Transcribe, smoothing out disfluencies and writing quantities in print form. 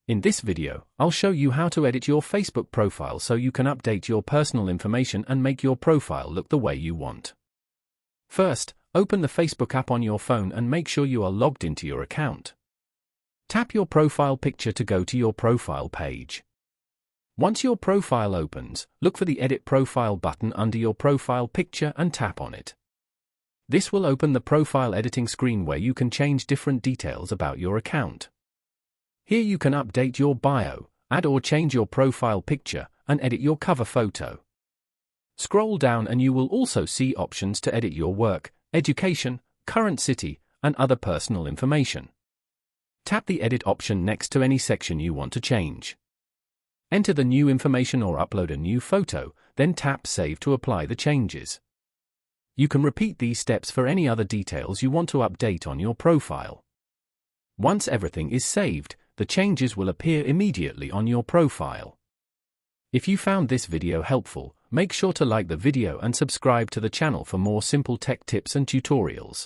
In this video, I'll show you how to edit your Facebook profile so you can update your personal information and make your profile look the way you want. First, open the Facebook app on your phone and make sure you are logged into your account. Tap your profile picture to go to your profile page. Once your profile opens, look for the Edit Profile button under your profile picture and tap on it. This will open the profile editing screen where you can change different details about your account. Here you can update your bio, add or change your profile picture, and edit your cover photo. Scroll down and you will also see options to edit your work, education, current city, and other personal information. Tap the Edit option next to any section you want to change. Enter the new information or upload a new photo, then tap Save to apply the changes. You can repeat these steps for any other details you want to update on your profile. Once everything is saved, the changes will appear immediately on your profile. If you found this video helpful, make sure to like the video and subscribe to the channel for more simple tech tips and tutorials.